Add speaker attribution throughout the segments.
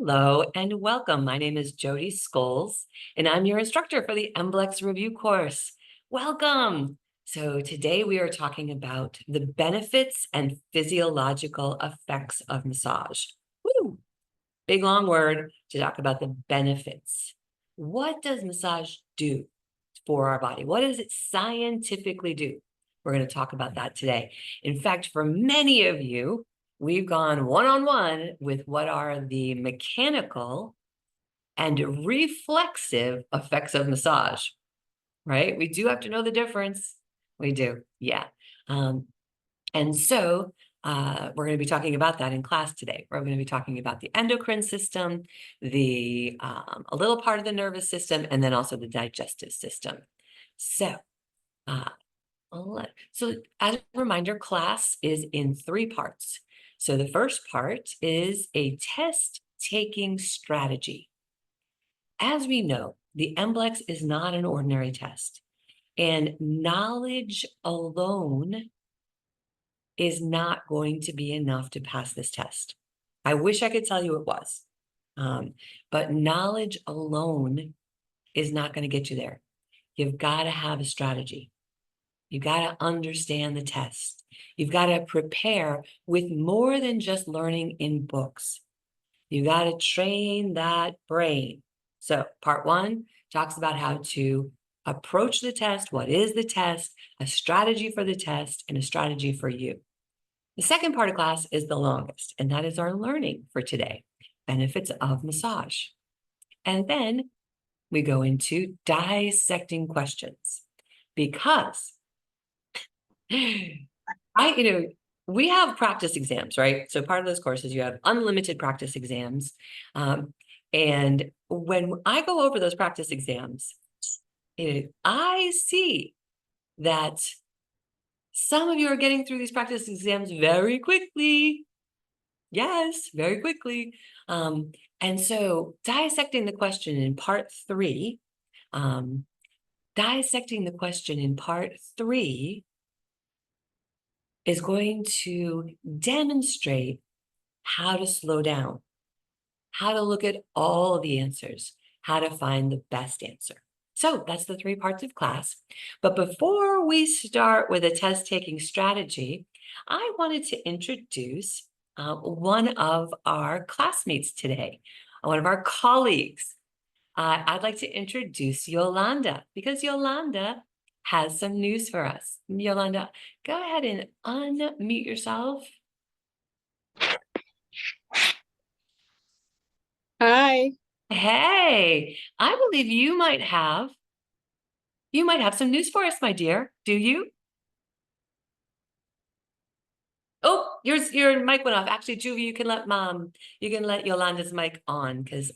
Speaker 1: Hello and welcome. My name is Jodi Scholes, and I'm your instructor for the MBLEX review course. Welcome. So today we are talking about the benefits and physiological effects of massage. Woo! Big long word to talk about the benefits. What does massage do for our body? What does it scientifically do? We're going to talk about that today. In fact, for many of you, we've gone one-on-one with what are the mechanical and reflexive effects of massage, right? We do have to know the difference. We do, yeah. And so we're going to be talking about that in class today. We're going to be talking about the endocrine system, a little part of the nervous system, and then also the digestive system. So, as a reminder, class is in 3 parts. So the first part is a test-taking strategy. As we know, the MBLEX is not an ordinary test, and knowledge alone is not going to be enough to pass this test. I wish I could tell you it was, but knowledge alone is not going to get you there. You've got to have a strategy. You've got to understand the test. You've got to prepare with more than just learning in books. You got to train that brain. So part 1 talks about how to approach the test. What is the test? A strategy for the test and a strategy for you. The second part of class is the longest, and that is our learning for today, benefits of massage. And then we go into dissecting questions because we have practice exams, right? So part of those courses, you have unlimited practice exams. And when I go over those practice exams, I see that some of you are getting through these practice exams very quickly. Yes, very quickly. And so dissecting the question in part 3, is going to demonstrate how to slow down, how to look at all the answers, how to find the best answer. So that's the 3 parts of class. But before we start with a test-taking strategy, I wanted to introduce one of our classmates today, one of our colleagues. I'd like to introduce Yolanda, because Yolanda has some news for us. Yolanda, go ahead and unmute yourself.
Speaker 2: Hi.
Speaker 1: Hey, I believe you might have some news for us, my dear. Do you? Oh, your mic went off. Actually, Juvie, you can let Yolanda's mic on because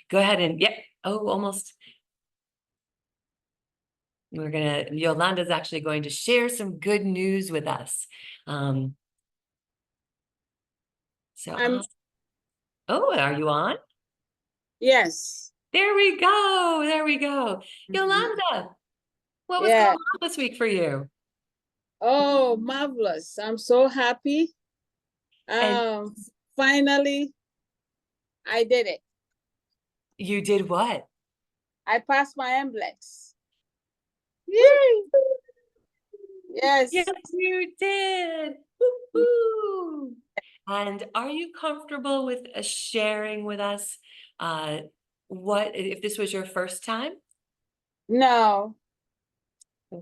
Speaker 1: go ahead and almost. Yolanda's actually going to share some good news with us. Oh, are you on?
Speaker 2: Yes.
Speaker 1: There we go. There we go. Yolanda, what was going on this week for you?
Speaker 2: Oh, marvelous. I'm so happy. Finally, I did it.
Speaker 1: You did what?
Speaker 2: I passed my MBLEX. Yay! Yes.
Speaker 1: Yes, you did. Woo-hoo. And are you comfortable with sharing with us what if this was your first time?
Speaker 2: No.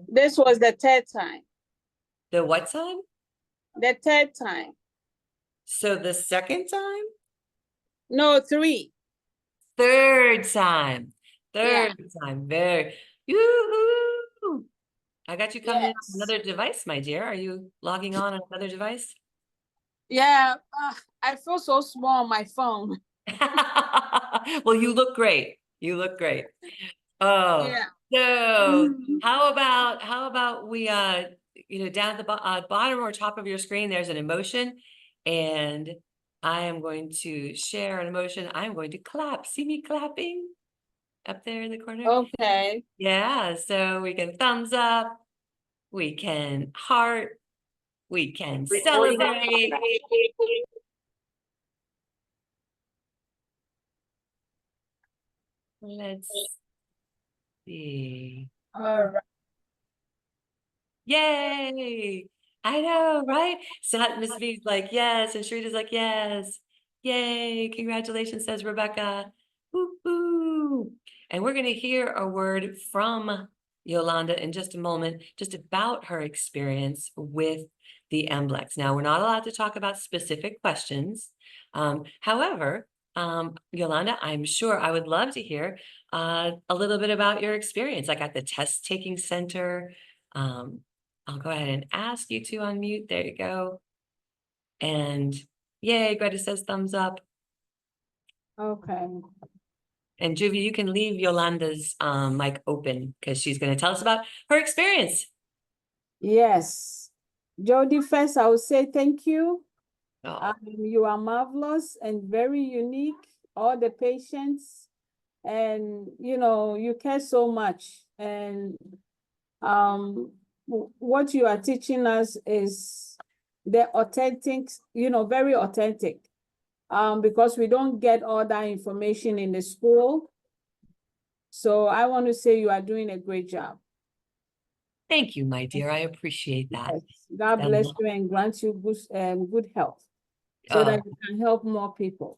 Speaker 2: This was the 3rd time.
Speaker 1: The what time?
Speaker 2: The 3rd time.
Speaker 1: So the 2nd time?
Speaker 2: No, 3.
Speaker 1: 3rd time. 3rd time. Very. Yoo-hoo. I got you coming in on another device, my dear. Are you logging on another device?
Speaker 2: Yeah, I feel so small on my phone.
Speaker 1: Well, you look great. You look great. Oh,
Speaker 2: yeah.
Speaker 1: So how about we down at the bottom or top of your screen, there's an emotion, and I am going to share an emotion. I'm going to clap. See me clapping up there in the corner?
Speaker 2: Okay.
Speaker 1: Yeah, so we can thumbs up, we can heart, we can celebrate. Let's see.
Speaker 2: All right.
Speaker 1: Yay! I know, right? So Miss V's like, yes, and Sharita's like, yes. Yay! Congratulations, says Rebecca. Woo-hoo! And we're gonna hear a word from Yolanda in just a moment, just about her experience with the MBLEX. Now, we're not allowed to talk about specific questions. However, Yolanda, I'm sure I would love to hear a little bit about your experience, like at the test taking center. I'll go ahead and ask you to unmute. There you go. And yay, Greta says thumbs up.
Speaker 2: Okay.
Speaker 1: And Juvie, you can leave Yolanda's mic open because she's going to tell us about her experience.
Speaker 2: Yes. Jodi, first I will say thank you.
Speaker 1: Oh,
Speaker 2: You are marvelous and very unique. All the patients, and you care so much. And what you are teaching us is the authentic, very authentic. Because we don't get all that information in the school. So I want to say you are doing a great job.
Speaker 1: thank you, my dear. I appreciate that.
Speaker 2: Yes. God bless you and grant you good health so that you can help more people.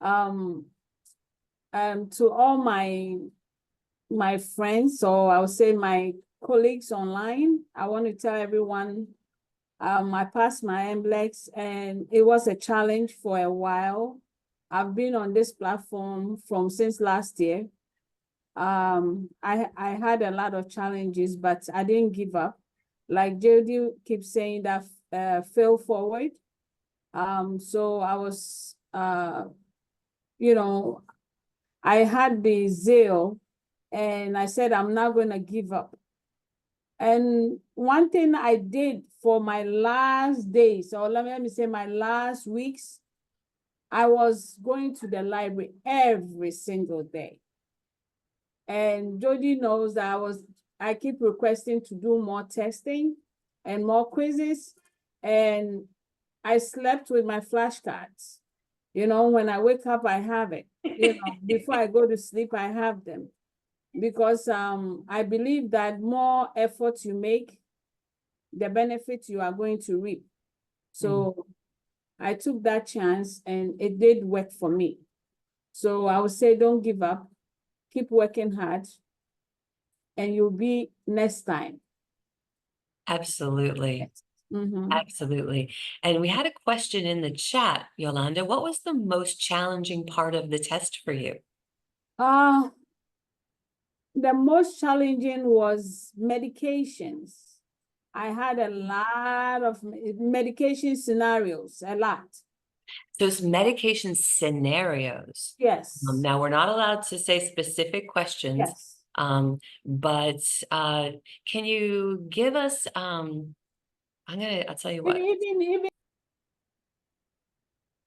Speaker 2: To all my friends, so I would say my colleagues online, I want to tell everyone I passed my MBLEX and it was a challenge for a while. I've been on this platform since last year. I had a lot of challenges, but I didn't give up. Like Jodi keeps saying that fail forward. So I was I had the zeal and I said I'm not gonna give up. And one thing I did for my last days, or let me say my last weeks, I was going to the library every single day. And Jodi knows that I keep requesting to do more testing and more quizzes. And I slept with my flashcards. When I wake up, I have it. Before I go to sleep, I have them. Because I believe that more effort you make, the benefit you are going to reap. So I took that chance and it did work for me. So I would say don't give up, keep working hard, and you'll be next time.
Speaker 1: Absolutely.
Speaker 2: Mm-hmm.
Speaker 1: Absolutely. And we had a question in the chat, Yolanda. What was the most challenging part of the test for you?
Speaker 2: The most challenging was medications. I had a lot of medication scenarios, a lot.
Speaker 1: So it's medication scenarios.
Speaker 2: Yes.
Speaker 1: Now we're not allowed to say specific questions.
Speaker 2: Yes.
Speaker 1: But can you give us I'll tell you what.
Speaker 2: Even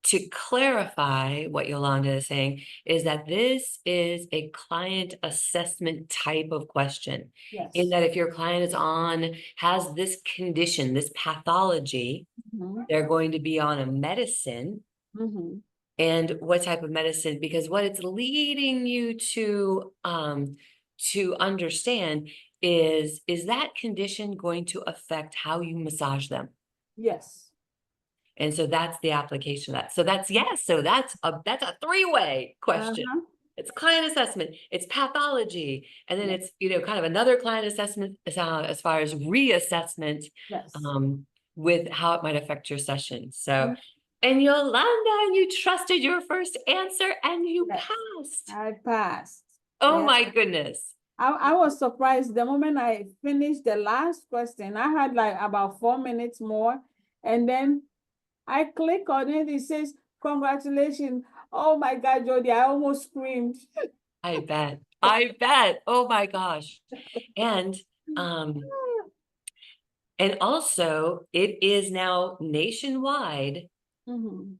Speaker 1: To clarify what Yolanda is saying is that this is a client assessment type of question.
Speaker 2: yes.
Speaker 1: In that if your client has this condition, this pathology, they're going to be on a medicine. And what type of medicine? Because what it's leading you to understand is that condition going to affect how you massage them?
Speaker 2: Yes.
Speaker 1: And so that's the application of that. So that's yes. So that's a three-way question. It's client assessment, it's pathology, and then it's kind of another client assessment as far as reassessment.
Speaker 2: Yes.
Speaker 1: With how it might affect your session. So, and Yolanda, you trusted your first answer and you passed.
Speaker 2: I passed.
Speaker 1: Oh my goodness.
Speaker 2: I was surprised the moment I finished the last question. I had like about 4 minutes more, and then I click on it. It says, "Congratulations." Oh my God, Jodi, I almost screamed.
Speaker 1: I bet. I bet. Oh my gosh. And also it is now nationwide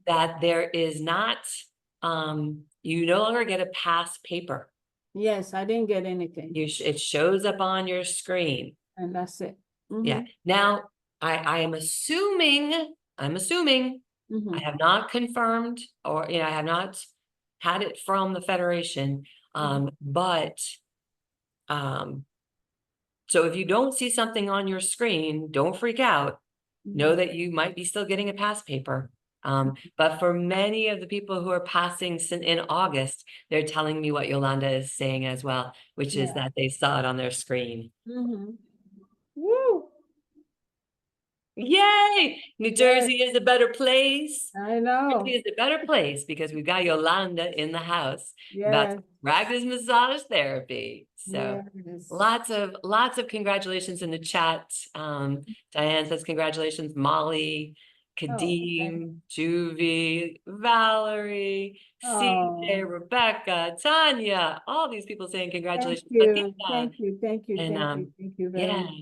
Speaker 1: that there is not, you no longer get a pass paper.
Speaker 2: Yes, I didn't get anything.
Speaker 1: It shows up on your screen.
Speaker 2: And that's it.
Speaker 1: Yeah. Now, I am assuming, I have not confirmed or, I have not had it from the Federation. But so if you don't see something on your screen, don't freak out. Know that you might be still getting a pass paper. But for many of the people who are passing in August, they're telling me what Yolanda is saying as well, which is that they saw it on their screen.
Speaker 2: Woo!
Speaker 1: Yay! New Jersey is a better place.
Speaker 2: I know.
Speaker 1: Jersey is a better place because we've got Yolanda in the house about
Speaker 2: Yes.
Speaker 1: to practice massage therapy. So
Speaker 2: Yes.
Speaker 1: lots of congratulations in the chat. Diane says congratulations, Molly, Kadeem, Juvie, Valerie, CJ, Rebecca, Tanya, all these people saying congratulations.
Speaker 2: Thank you
Speaker 1: And
Speaker 2: very
Speaker 1: yeah,
Speaker 2: much.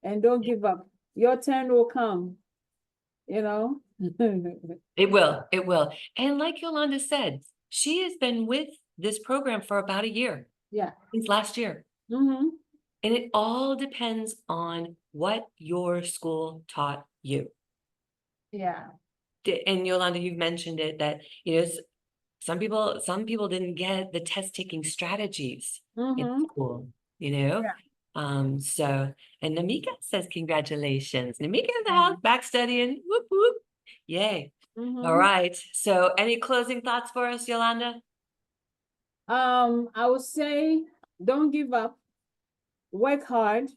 Speaker 2: And don't give up. Your turn will come, you know.
Speaker 1: it will. And like Yolanda said, she has been with this program for about a year.
Speaker 2: Yeah.
Speaker 1: Since last year. And it all depends on what your school taught you.
Speaker 2: Yeah.
Speaker 1: And Yolanda, you've mentioned it that, you know, some people didn't get the test taking strategies in school, you know? So, and Namika says, congratulations. Namika in the house, back studying, whoop, whoop. Yay. All right. So any closing thoughts for us, Yolanda?
Speaker 2: I would say, don't give up, work hard,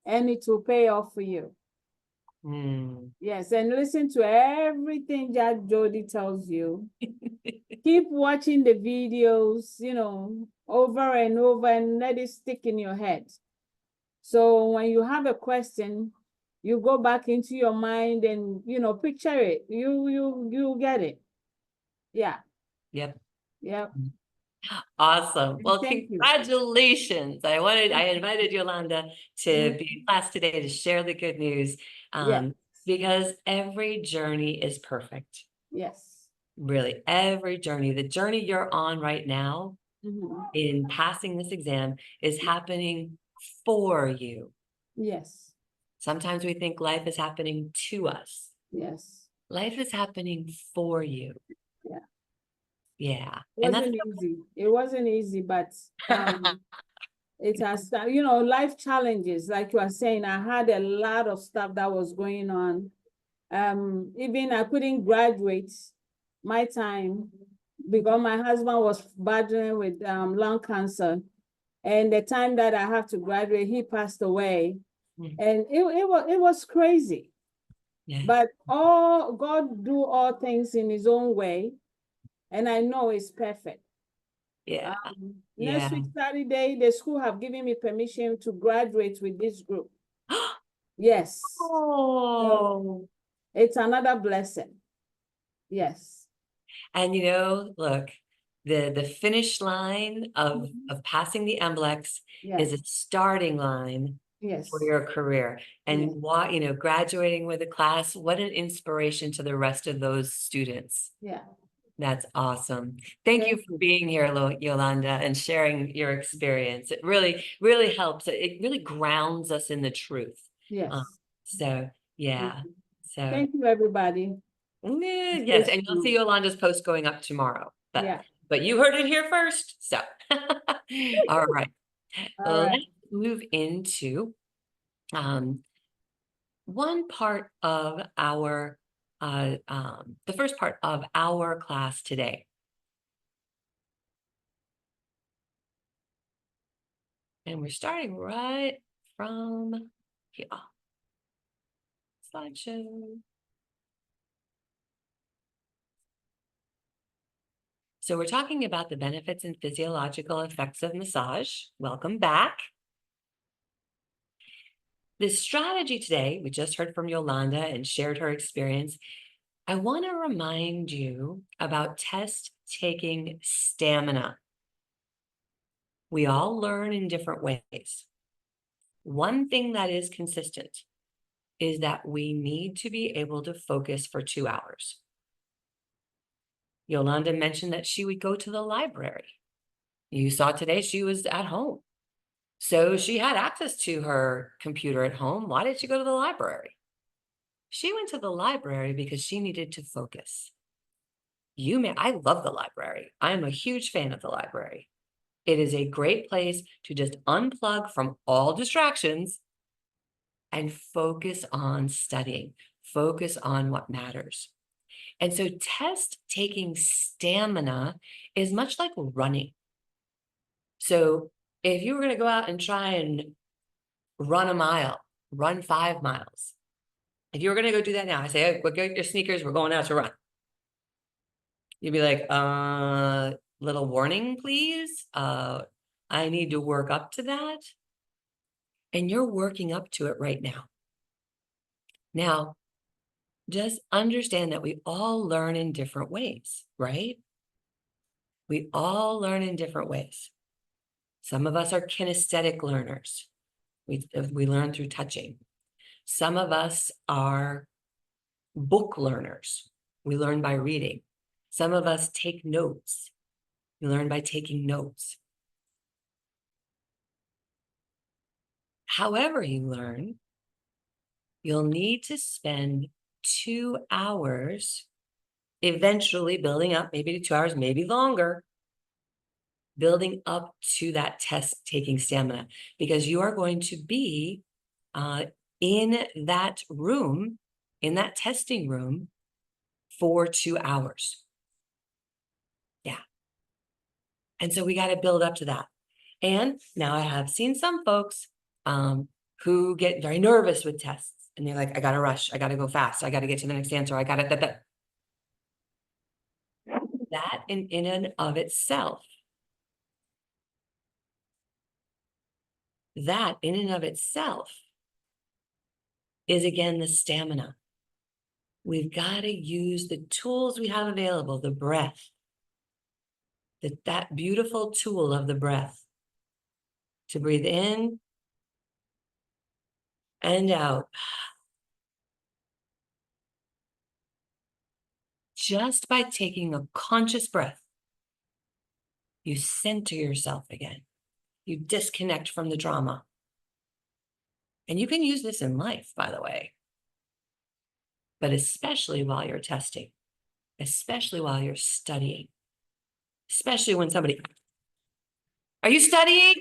Speaker 2: and it will pay off for you. Yes, and listen to everything that Jodi tells you. Keep watching the videos, you know, over and over, and let it stick in your head. So when you have a question, you go back into your mind and, you know, picture it. You get it. Yeah.
Speaker 1: Yep.
Speaker 2: Yep.
Speaker 1: Awesome. Well,
Speaker 2: Thank you.
Speaker 1: congratulations. I invited Yolanda to be in class today to share the good news. Because every journey is perfect.
Speaker 2: Yes.
Speaker 1: Really, every journey. The journey you're on right now in passing this exam is happening for you.
Speaker 2: Yes.
Speaker 1: Sometimes we think life is happening to us.
Speaker 2: Yes.
Speaker 1: Life is happening for you.
Speaker 2: Yeah.
Speaker 1: Yeah.
Speaker 2: It wasn't easy. It wasn't easy, but it has, you know, life challenges. Like you are saying, I had a lot of stuff that was going on. Even I couldn't graduate my time because my husband was battling with lung cancer. And the time that I have to graduate, he passed away. And it was crazy. But God do all things in his own way. And I know it's perfect. Next week, Saturday, the school have given me permission to graduate with this group. Yes.
Speaker 1: Oh.
Speaker 2: So it's another blessing. Yes.
Speaker 1: And you know, look, the finish line of passing the MBLEX is a starting line for your career. And why, you know, graduating with a class, what an inspiration to the rest of those students.
Speaker 2: Yeah.
Speaker 1: That's awesome. Thank you for being here, Yolanda, and sharing your experience. It really, really helps. It really grounds us in the truth.
Speaker 2: Yes.
Speaker 1: So, yeah. So
Speaker 2: thank you, everybody.
Speaker 1: Yes, and you'll see Yolanda's post going up tomorrow. But you heard it here first. So, all right. Let's move into one part of our the first part of our class today. And we're starting right from here. Slideshow. So we're talking about the benefits and physiological effects of massage. Welcome back. This strategy today, we just heard from Yolanda and shared her experience. I want to remind you about test-taking stamina. We all learn in different ways. One thing that is consistent is that we need to be able to focus for 2 hours. Yolanda mentioned that she would go to the library. You saw today she was at home. So she had access to her computer at home. Why did she go to the library? She went to the library because she needed to focus. I love the library. I'm a huge fan of the library. It is a great place to just unplug from all distractions and focus on studying, focus on what matters. And so test taking stamina is much like running. So if you were going to go out and try and run a mile, run 5 miles, if you were going to go do that now, I say, hey, go get your sneakers, we're going out to run. You'd be like, little warning, please. I need to work up to that. And you're working up to it right now. Now, just understand that we all learn in different ways, right? We all learn in different ways. Some of us are kinesthetic learners. We learn through touching. Some of us are book learners. We learn by reading. Some of us take notes. We learn by taking notes. However you learn, you'll need to spend 2 hours eventually building up, maybe to 2 hours, maybe longer, building up to that test taking stamina, because you are going to be in that room, in that testing room for 2 hours. Yeah. And so we got to build up to that. And now I have seen some folks who get very nervous with tests, and they're like, I got to rush. I got to go fast. I got to get to the next answer. I got to, that in and of itself, is again the stamina. We've got to use the tools we have available, the breath, that beautiful tool of the breath, to breathe in and out. Just by taking a conscious breath, you center yourself again. You disconnect from the drama. And you can use this in life, by the way, but especially while you're testing, especially while you're studying, especially when somebody, are you studying?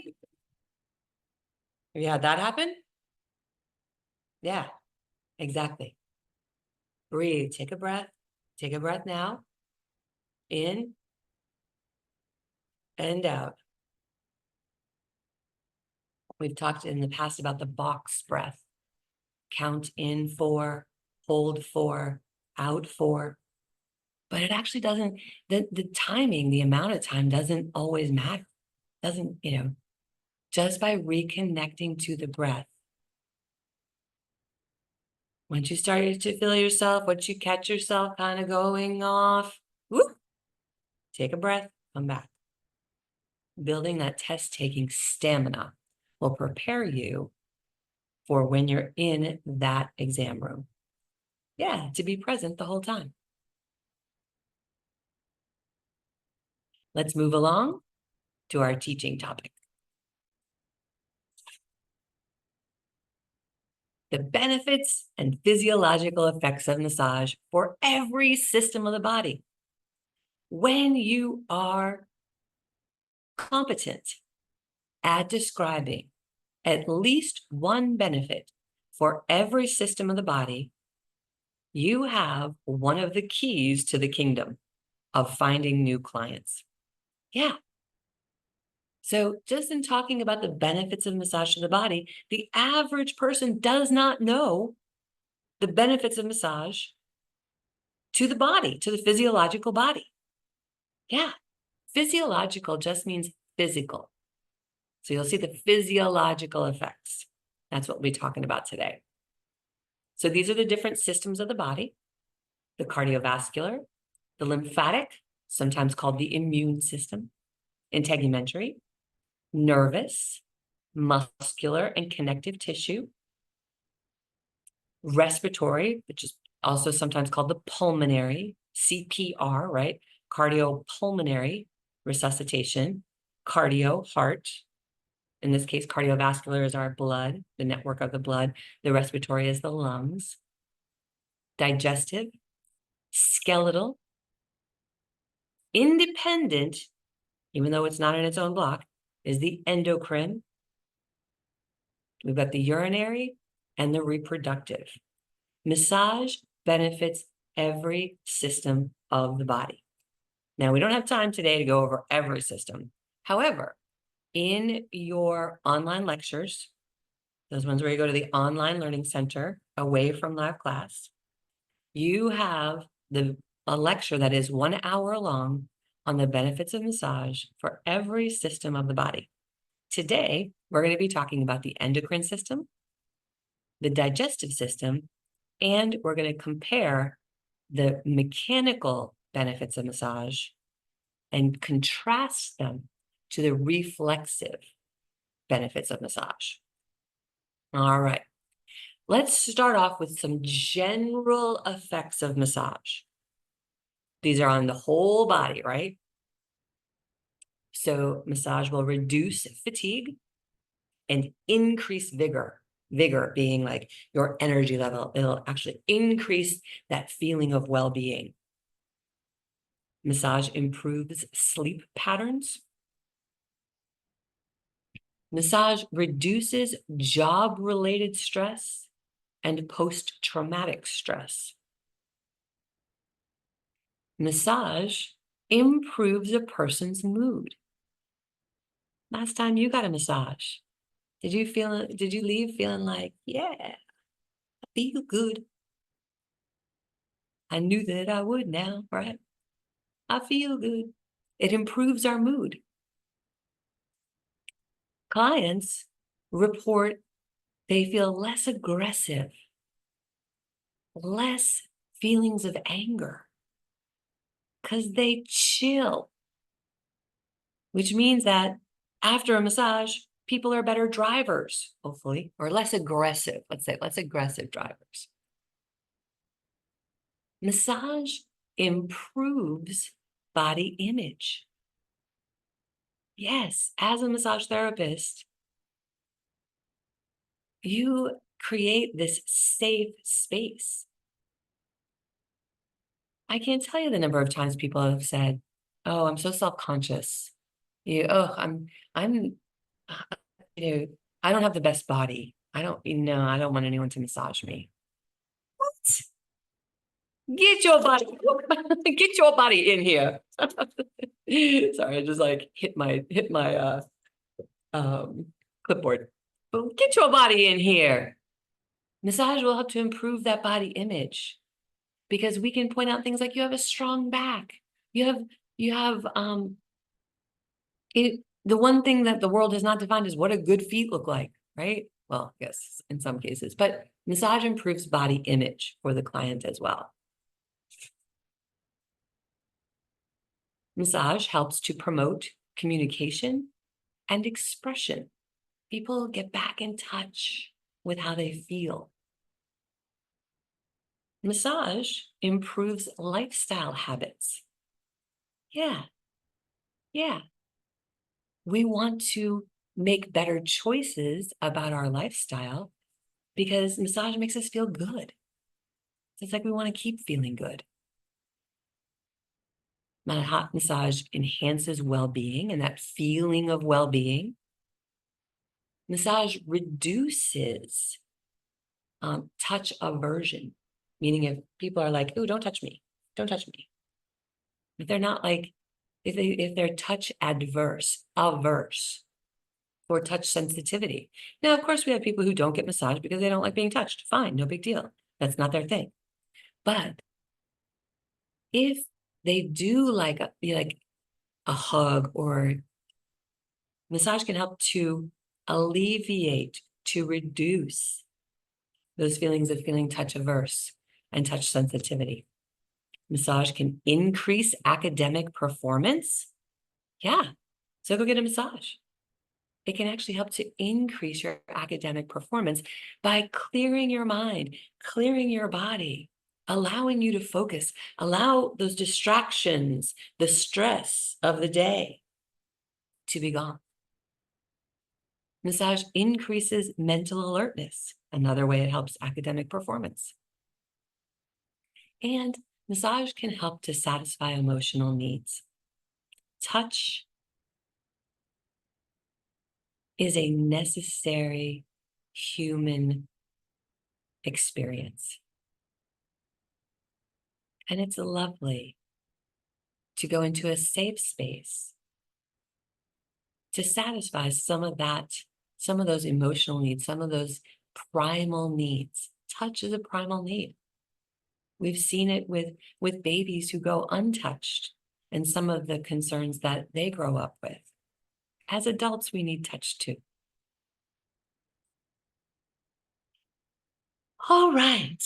Speaker 1: Have you had that happen? Yeah, exactly. Breathe, take a breath now, in and out. We've talked in the past about the box breath. Count in 4, hold 4, out 4. But it actually doesn't, the timing, the amount of time doesn't always matter. Doesn't, just by reconnecting to the breath. Once you start to feel yourself, once you catch yourself kind of going off, whoop, take a breath, come back. Building that test-taking stamina will prepare you for when you're in that exam room. Yeah, to be present the whole time. Let's move along to our teaching topic. The benefits and physiological effects of massage for every system of the body. When you are competent at describing at least one benefit for every system of the body, you have one of the keys to the kingdom of finding new clients. Yeah. So just in talking about the benefits of massage to the body, the average person does not know the benefits of massage to the body, to the physiological body. Yeah. Physiological just means physical. So you'll see the physiological effects. That's what we'll be talking about today. So these are the different systems of the body: the cardiovascular, the lymphatic, sometimes called the immune system, integumentary, nervous, muscular and connective tissue, respiratory, which is also sometimes called the pulmonary, CPR, right? Cardiopulmonary resuscitation, cardio, heart. In this case, cardiovascular is our blood, the network of the blood. The respiratory is the lungs. Digestive, skeletal, Independent, even though it's not in its own block, is the endocrine. We've got the urinary and the reproductive. Massage benefits every system of the body. Now, we don't have time today to go over every system. However, in your online lectures, those ones where you go to the online learning center away from live class, you have a lecture that is 1 hour long on the benefits of massage for every system of the body. Today, we're going to be talking about the endocrine system, the digestive system, and we're going to compare the mechanical benefits of massage and contrast them to the reflexive benefits of massage. All right. Let's start off with some general effects of massage. These are on the whole body, right? So massage will reduce fatigue and increase vigor. Vigor being like your energy level. It'll actually increase that feeling of well-being. Massage improves sleep patterns. Massage reduces job-related stress and post-traumatic stress. Massage improves a person's mood. Last time you got a massage, did you leave feeling like, yeah, I feel good? I knew that I would now, right? I feel good. It improves our mood. Clients report they feel less aggressive, less feelings of anger, because they chill, which means that after a massage, people are better drivers, hopefully, or less aggressive. Let's say less aggressive drivers. Massage improves body image. Yes, as a massage therapist, you create this safe space. I can't tell you the number of times people have said, "Oh, I'm so self-conscious. I'm, I don't have the best body. I don't want anyone to massage me." What? Get your body, get your body in here. Sorry, I just like hit my clipboard. But get your body in here. Massage will help to improve that body image because we can point out things like you have a strong back. The one thing that the world has not defined is what a good feet look like, right? Well, yes, in some cases, but massage improves body image for the client as well. Massage helps to promote communication and expression. People get back in touch with how they feel. Massage improves lifestyle habits. Yeah. We want to make better choices about our lifestyle because massage makes us feel good. It's like we want to keep feeling good. My hot massage enhances well-being and that feeling of well-being. Massage reduces touch aversion, meaning if people are like, "Ooh, don't touch me, don't touch me." If they're not like, if they're touch averse or touch sensitivity. Now, of course, we have people who don't get massage because they don't like being touched. Fine, no big deal. That's not their thing. But if they do like a hug or massage can help to alleviate, to reduce those feelings of feeling touch averse and touch sensitivity. Massage can increase academic performance. Yeah, so go get a massage. It can actually help to increase your academic performance by clearing your mind, clearing your body, allowing you to focus, allow those distractions, the stress of the day to be gone. Massage increases mental alertness, another way it helps academic performance. And massage can help to satisfy emotional needs. touch is a necessary human experience. And it's lovely to go into a safe space to satisfy some of those emotional needs, some of those primal needs. Touch is a primal need. We've seen it with babies who go untouched and some of the concerns that they grow up with. As adults, we need touch too. All right.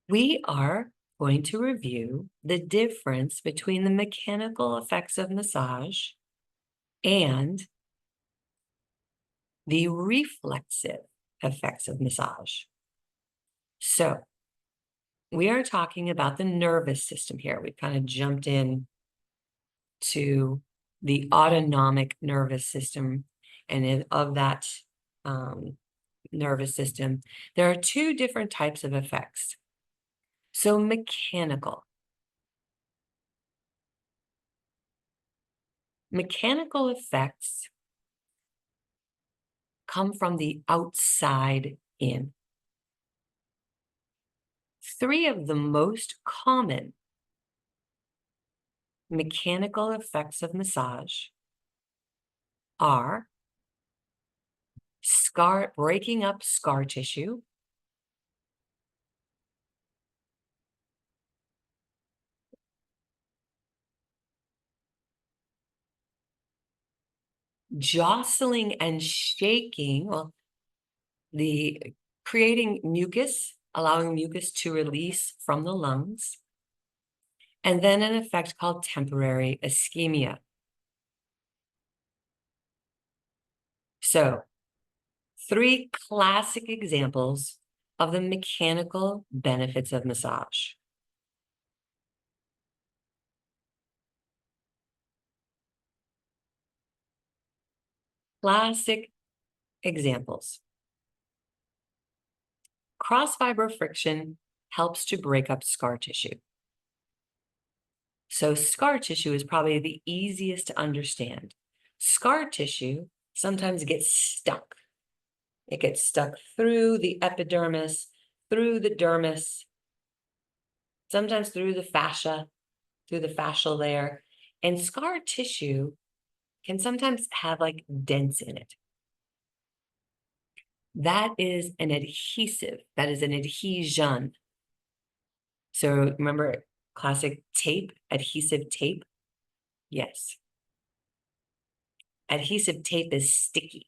Speaker 1: We are going to review the difference between the mechanical effects of massage and the reflexive effects of massage. So we are talking about the nervous system here. We've kind of jumped in to the autonomic nervous system, and of that nervous system, there are two different types of effects. So mechanical effects come from the outside in. Three of the most common mechanical effects of massage are breaking up scar tissue, jostling and shaking, creating mucus, allowing mucus to release from the lungs, and then an effect called temporary ischemia. So, three classic examples of the mechanical benefits of massage. Classic examples. Cross-fiber friction helps to break up scar tissue. So scar tissue is probably the easiest to understand. Scar tissue sometimes gets stuck. It gets stuck through the epidermis, through the dermis, sometimes through the fascia, through the fascial layer. And scar tissue can sometimes have like dents in it. That is an adhesive, that is an adhesion. So remember classic tape, adhesive tape? Yes. Adhesive tape is sticky.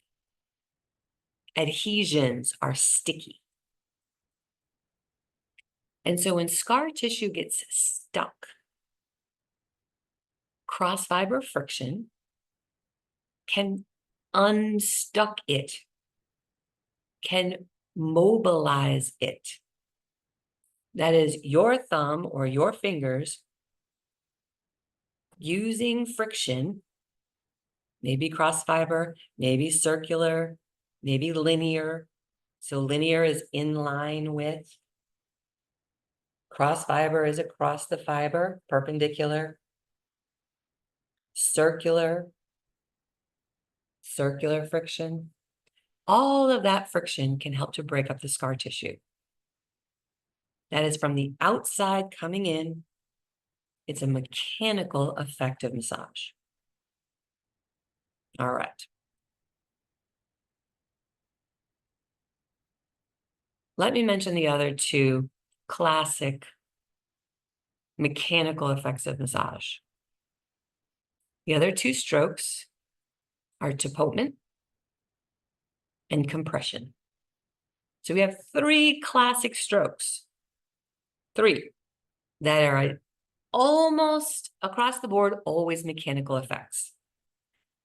Speaker 1: Adhesions are sticky. And so when scar tissue gets stuck, cross-fiber friction can unstuck it, can mobilize it. That is your thumb or your fingers using friction, maybe cross-fiber, maybe circular, maybe linear. So linear is in line with. Cross-fiber is across the fiber, perpendicular. Circular friction. All of that friction can help to break up the scar tissue. That is from the outside coming in. It's a mechanical effect of massage. All right. Let me mention the other two classic mechanical effects of massage. The other two strokes are tapotement and compression. So we have three classic strokes, three that are almost across the board, always mechanical effects.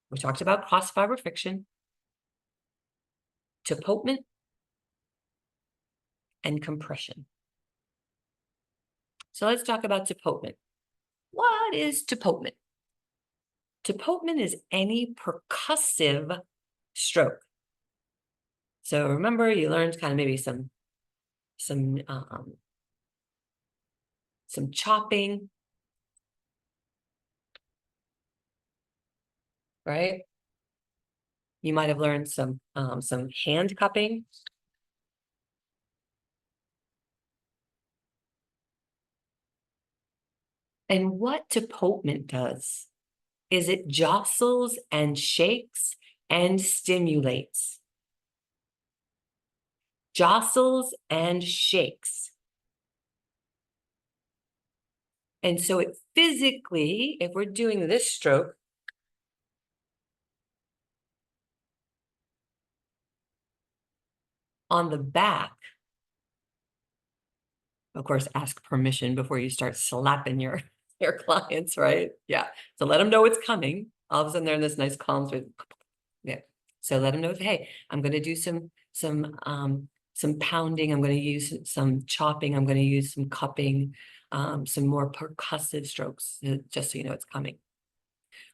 Speaker 1: We talked about cross-fiber friction, tapotement, and compression. So let's talk about tapotement. What is tapotement? Tapotement is any percussive stroke. So remember, you learned kind of maybe some some chopping, right? You might have learned some hand cupping. And what depulpment does is it jostles and shakes and stimulates. Jostles and shakes. And so it physically, if we're doing this stroke, on the back, of course, ask permission before you start slapping your clients, right? Yeah. So let them know it's coming. All of a sudden they're in this nice calm space. Yeah. So let them know, hey, I'm going to do some pounding. I'm going to use some chopping. I'm going to use some cupping, some more percussive strokes, just so you know it's coming.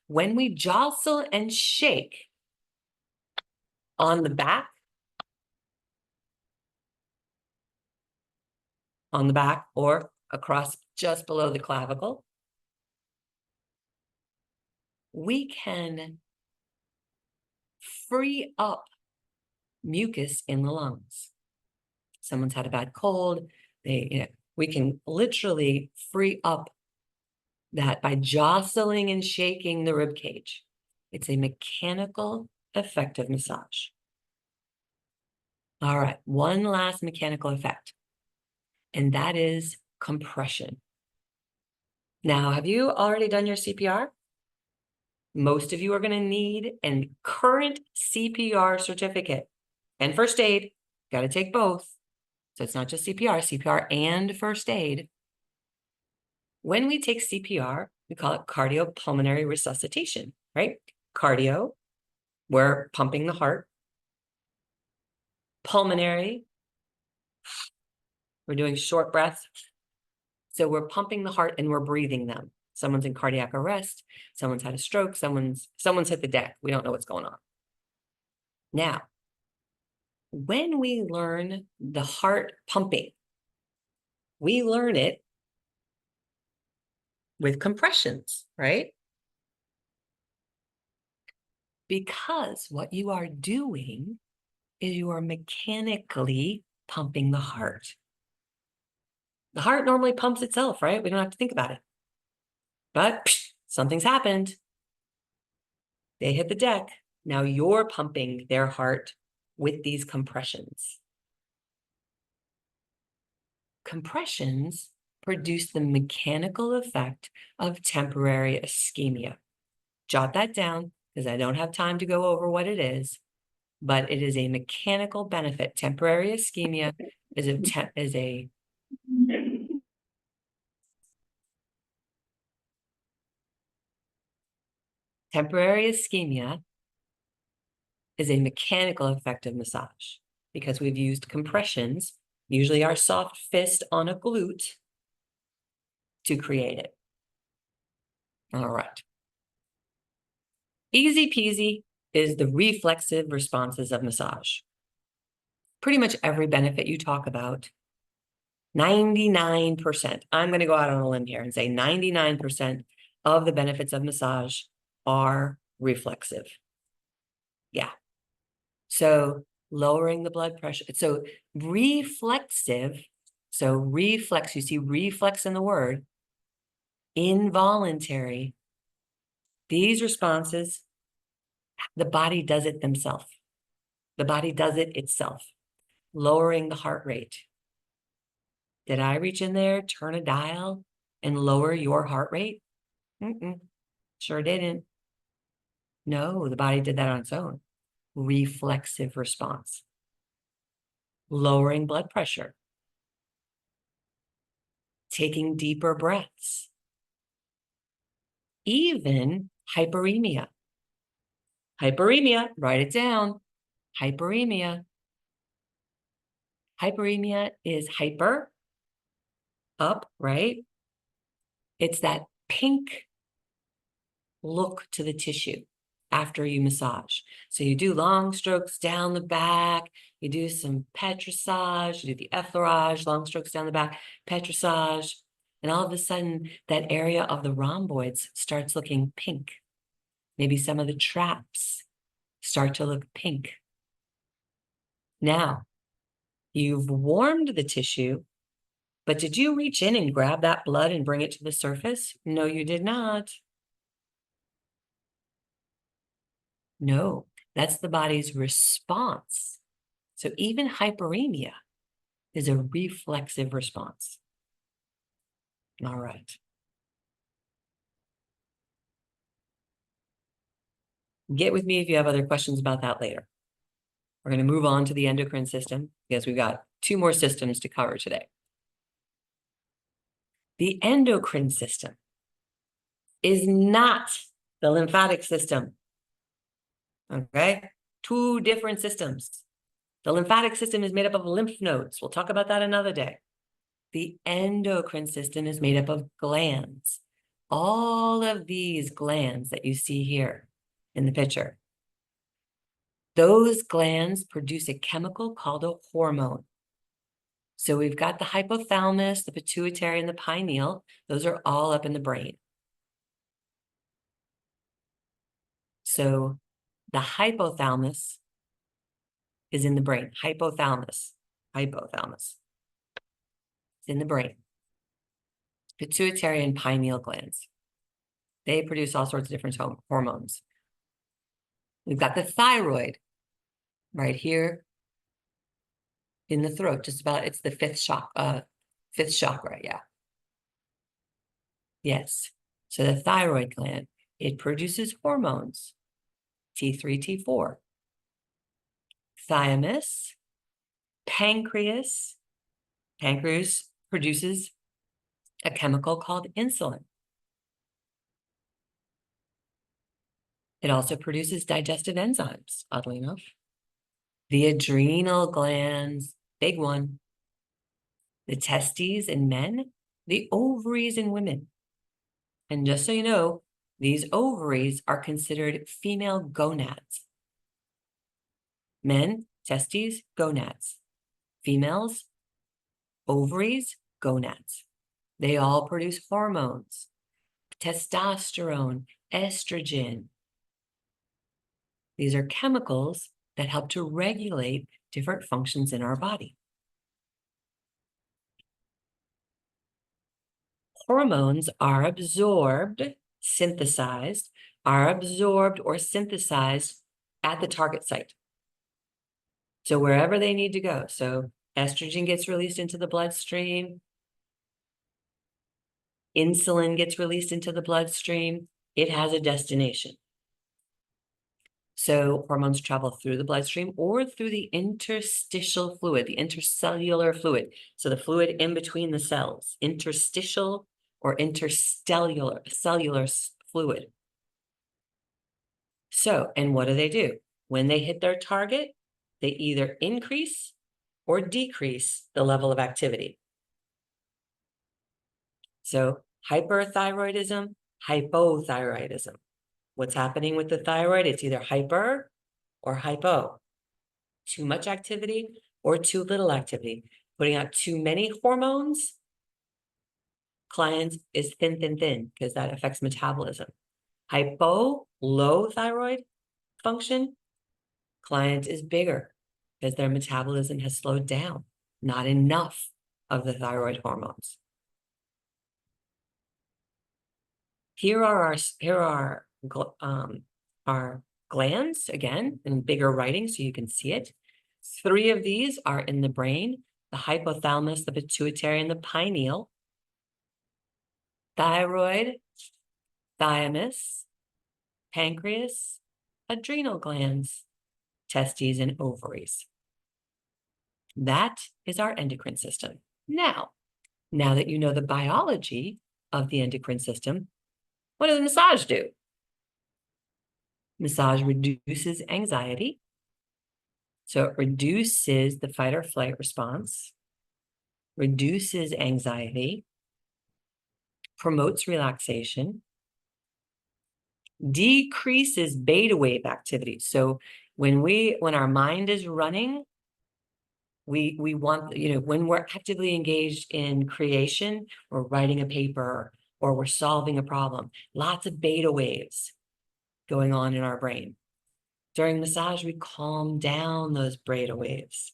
Speaker 1: When we jostle and shake on the back, or across just below the clavicle, we can free up mucus in the lungs. Someone's had a bad cold, we can literally free up that by jostling and shaking the rib cage. It's a mechanical, effective massage. All right, one last mechanical effect, and that is compression. Now, have you already done your CPR? Most of you are going to need a current CPR certificate and first aid. Got to take both. So it's not just CPR and first aid. When we take CPR, we call it cardiopulmonary resuscitation, right? Cardio, we're pumping the heart. Pulmonary, we're doing short breaths. So we're pumping the heart and we're breathing them. Someone's in cardiac arrest, someone's had a stroke, someone's hit the deck. We don't know what's going on. Now, when we learn the heart pumping, we learn it with compressions, right? Because what you are doing is you are mechanically pumping the heart. The heart normally pumps itself, right? We don't have to think about it. But something's happened. They hit the deck. Now you're pumping their heart with these compressions. Compressions produce the mechanical effect of temporary ischemia. Jot that down because I don't have time to go over what it is, but it is a mechanical benefit. Temporary ischemia is a temporary ischemia is a mechanical effect of massage because we've used compressions, usually our soft fist on a glute, to create it. All right. Easy peasy is the reflexive responses of massage. Pretty much every benefit you talk about, 99%, I'm going to go out on a limb here and say 99% of the benefits of massage are reflexive. Yeah. So lowering the blood pressure. So reflexive, so reflex, you see reflex in the word, involuntary. These responses, the body does it themselves. The body does it itself, lowering the heart rate. Did I reach in there, turn a dial, and lower your heart rate? Sure didn't. No, the body did that on its own. Reflexive response. Lowering blood pressure. Taking deeper breaths. Even hyperemia. Hyperemia, write it down. Hyperemia. Hyperemia is hyper, up, right? It's that pink look to the tissue after you massage. So you do long strokes down the back, you do some petrissage, you do the effleurage, long strokes down the back, petrissage, And all of a sudden, that area of the rhomboids starts looking pink. Maybe some of the traps start to look pink. Now, you've warmed the tissue, but did you reach in and grab that blood and bring it to the surface? No, you did not. No, that's the body's response. So even hyperemia is a reflexive response. All right. Get with me if you have other questions about that later. We're going to move on to the endocrine system because we've got 2 more systems to cover today. The endocrine system is not the lymphatic system. Okay? 2 different systems. The lymphatic system is made up of lymph nodes. We'll talk about that another day. The endocrine system is made up of glands. All of these glands that you see here in the picture, those glands produce a chemical called a hormone. So we've got the hypothalamus, the pituitary, and the pineal. Those are all up in the brain. So the hypothalamus is in the brain. Hypothalamus. It's in the brain. Pituitary and pineal glands. They produce all sorts of different hormones. We've got the thyroid right here in the throat, just about, it's the fifth chakra, yeah. Yes. So the thyroid gland, it produces hormones, T3, T4. Thymus, pancreas produces a chemical called insulin. It also produces digestive enzymes, oddly enough. The adrenal glands, big one. The testes in men, the ovaries in women. And just so you know, these ovaries are considered female gonads. Men, testes, gonads. Females, ovaries, gonads. They all produce hormones, testosterone, estrogen. These are chemicals that help to regulate different functions in our body. Hormones are absorbed, synthesized, at the target site. So wherever they need to go. So estrogen gets released into the bloodstream. Insulin gets released into the bloodstream. It has a destination. So hormones travel through the bloodstream or through the interstitial fluid, the intercellular fluid. So the fluid in between the cells, interstitial or cellular fluid. So, and what do? When they hit their target, they either increase or decrease the level of activity. So hyperthyroidism, hypothyroidism. What's happening with the thyroid? It's either hyper or hypo. Too much activity or too little activity. Putting out too many hormones, client is thin, because that affects metabolism. Hypo, low thyroid function, client is bigger because their metabolism has slowed down. Not enough of the thyroid hormones. Here are our glands, again, in bigger writing so you can see it. 3 of these are in the brain, the hypothalamus, the pituitary, and the pineal. Thyroid, thymus, pancreas, adrenal glands, testes, and ovaries. That is our endocrine system. Now that you know the biology of the endocrine system, what does massage do? Massage reduces anxiety. So it reduces the fight or flight response, reduces anxiety, promotes relaxation, decreases beta wave activity. So when our mind is running, We want, when we're actively engaged in creation, or writing a paper, or we're solving a problem, lots of beta waves going on in our brain. During massage, we calm down those beta waves.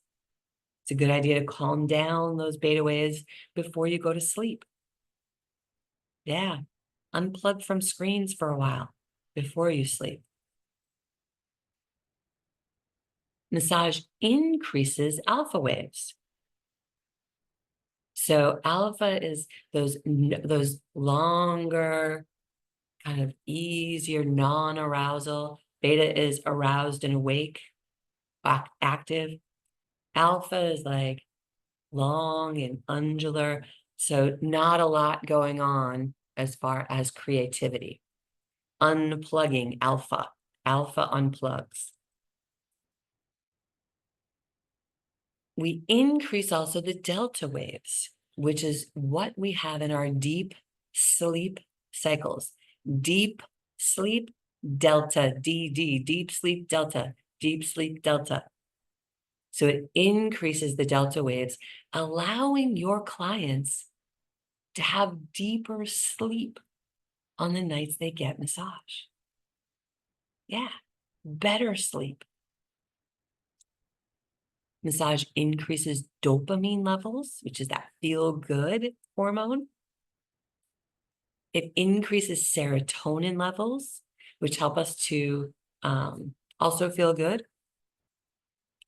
Speaker 1: It's a good idea to calm down those beta waves before you go to sleep. Yeah, unplug from screens for a while before you sleep. Massage increases alpha waves. So alpha is those longer, kind of easier, non-arousal. Beta is aroused and awake, active. Alpha is like long and undulate. So not a lot going on as far as creativity. Unplugging alpha. Alpha unplugs. We increase also the delta waves, which is what we have in our deep sleep cycles. Deep sleep, delta, DD, deep sleep, delta, deep sleep, delta. So it increases the delta waves, allowing your clients to have deeper sleep on the nights they get massage. Yeah, better sleep. Massage increases dopamine levels, which is that feel-good hormone. It increases serotonin levels, which help us to also feel good.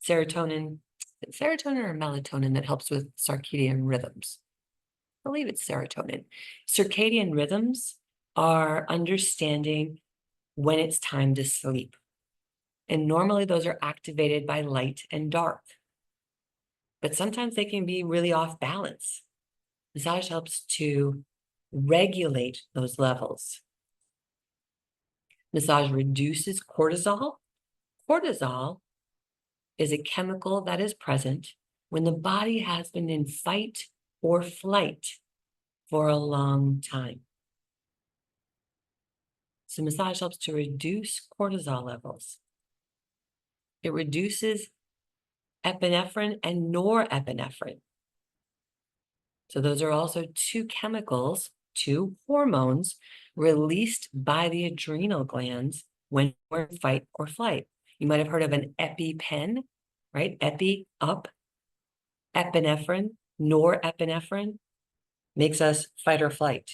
Speaker 1: Serotonin or melatonin that helps with circadian rhythms. I believe it's serotonin. Circadian rhythms are understanding when it's time to sleep. And normally those are activated by light and dark. But sometimes they can be really off balance. Massage helps to regulate those levels. Massage reduces cortisol. Cortisol is a chemical that is present when the body has been in fight or flight for a long time. So massage helps to reduce cortisol levels. It reduces epinephrine and norepinephrine. So those are also two chemicals, two hormones released by the adrenal glands when we're in fight or flight. You might have heard of an EpiPen, right? Epi, up, epinephrine, norepinephrine makes us fight or flight.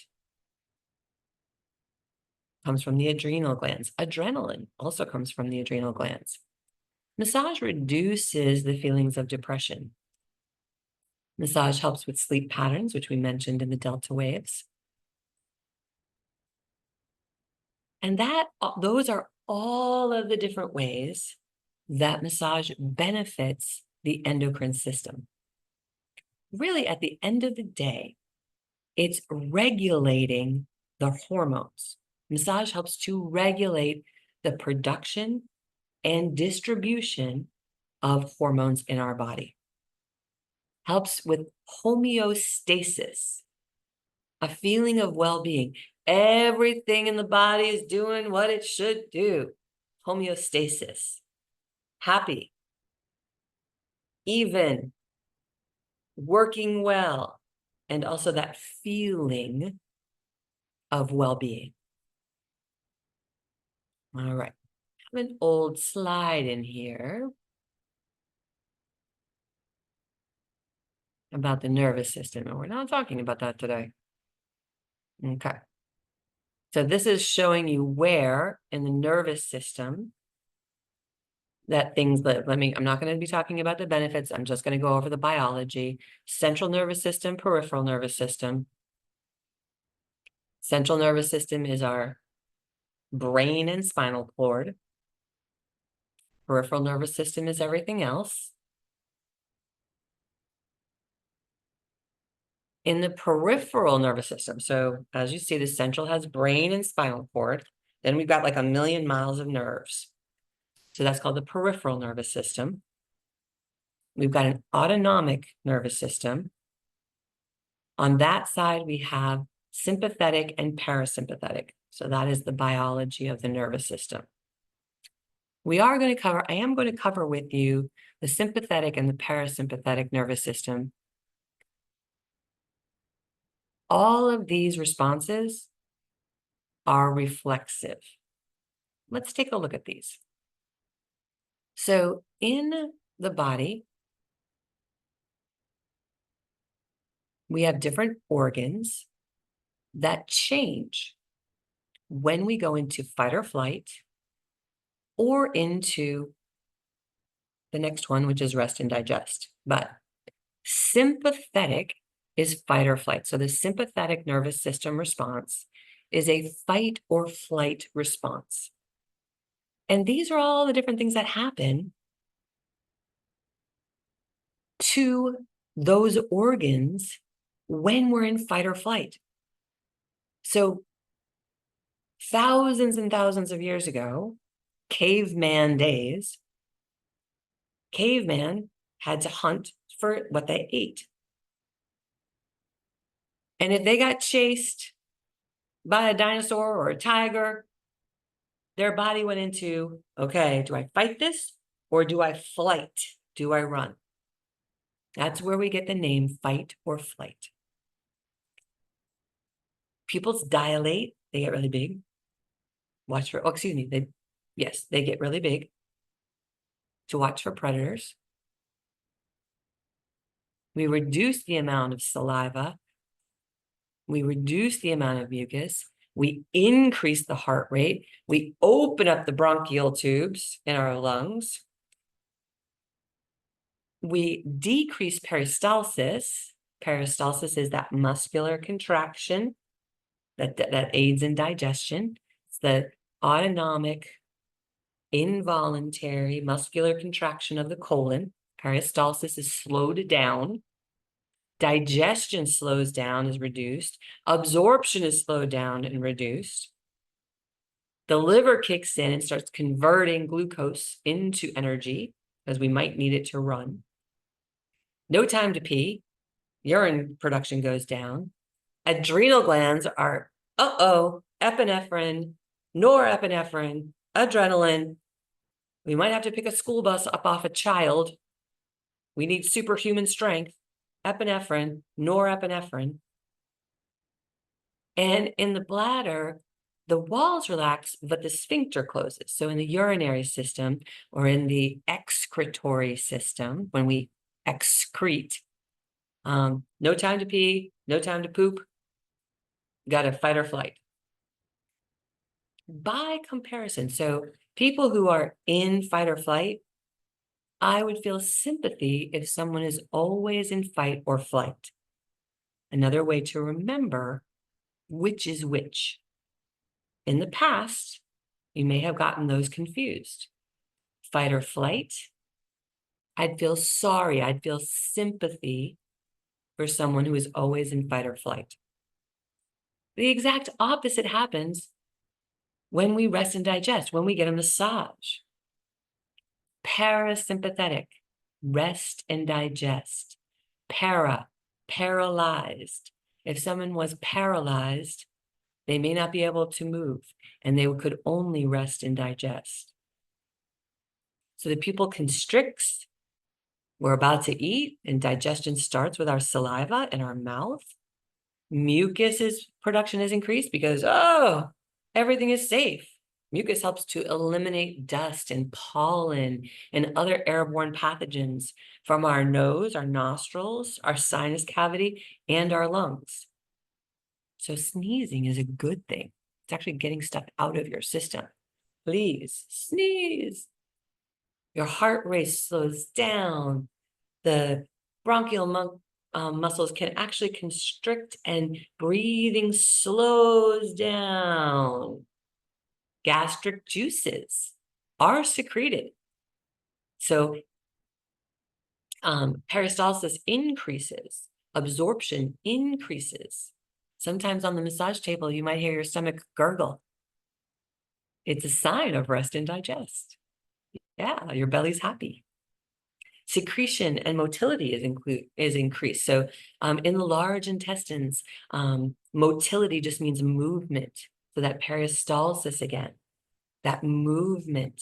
Speaker 1: Comes from the adrenal glands. Adrenaline also comes from the adrenal glands. Massage reduces the feelings of depression. Massage helps with sleep patterns, which we mentioned in the delta waves. And those are all of the different ways that massage benefits the endocrine system. Really, at the end of the day, it's regulating the hormones. Massage helps to regulate the production and distribution of hormones in our body. Helps with homeostasis, a feeling of well-being. Everything in the body is doing what it should do. Homeostasis. Happy. Even. Working well. And also that feeling of well-being. All right. I have an old slide in here about the nervous system, and we're not talking about that today. Okay. So this is showing you where in the nervous system that things live. I'm not going to be talking about the benefits. I'm just going to go over the biology. Central nervous system, peripheral nervous system. Central nervous system is our brain and spinal cord. Peripheral nervous system is everything else. In the peripheral nervous system, so as you see, the central has brain and spinal cord. Then we've got like 1,000,000 miles of nerves. So that's called the peripheral nervous system. We've got an autonomic nervous system. On that side, we have sympathetic and parasympathetic. So that is the biology of the nervous system. I am going to cover with you the sympathetic and the parasympathetic nervous system. All of these responses are reflexive. Let's take a look at these. So in the body, we have different organs that change when we go into fight or flight or into the next one, which is rest and digest. But sympathetic is fight or flight. So the sympathetic nervous system response is a fight or flight response. And these are all the different things that happen to those organs when we're in fight or flight. So thousands and thousands of years ago, caveman days, caveman had to hunt for what they ate. And if they got chased by a dinosaur or a tiger, their body went into, okay, do I fight this or do I flight? Do I run? That's where we get the name fight or flight. Pupils dilate, they get really big. Watch for, they get really big to watch for predators. We reduce the amount of saliva. We reduce the amount of mucus. We increase the heart rate. We open up the bronchial tubes in our lungs. We decrease peristalsis. Peristalsis is that muscular contraction that aids in digestion. It's the autonomic, involuntary muscular contraction of the colon. Peristalsis is slowed down. Digestion slows down, is reduced. Absorption is slowed down and reduced. The liver kicks in and starts converting glucose into energy, as we might need it to run. No time to pee. Urine production goes down. Adrenal glands are, epinephrine, norepinephrine, adrenaline. We might have to pick a school bus up off a child. We need superhuman strength. Epinephrine, norepinephrine. And in the bladder, the walls relax, but the sphincter closes. So in the urinary system or in the excretory system, when we excrete, no time to pee, no time to poop, got to fight or flight. By comparison, so people who are in fight or flight, I would feel sympathy if someone is always in fight or flight. Another way to remember which is which. In the past, you may have gotten those confused. Fight or flight, I'd feel sorry, I'd feel sympathy for someone who is always in fight or flight. The exact opposite happens when we rest and digest, when we get a massage. Parasympathetic, rest and digest. Paralyzed. If someone was paralyzed, they may not be able to move, and they could only rest and digest. So the pupil constricts. We're about to eat, and digestion starts with our saliva in our mouth. Mucus production is increased because, everything is safe. Mucus helps to eliminate dust and pollen and other airborne pathogens from our nose, our nostrils, our sinus cavity, and our lungs. So sneezing is a good thing. It's actually getting stuff out of your system. Please sneeze. Your heart rate slows down. The bronchial muscles can actually constrict and breathing slows down. Gastric juices are secreted. So peristalsis increases, absorption increases. Sometimes on the massage table, you might hear your stomach gurgle. It's a sign of rest and digest. Yeah, your belly's happy. Secretion and motility is increased. So in the large intestines, motility just means movement. So that peristalsis again, that movement.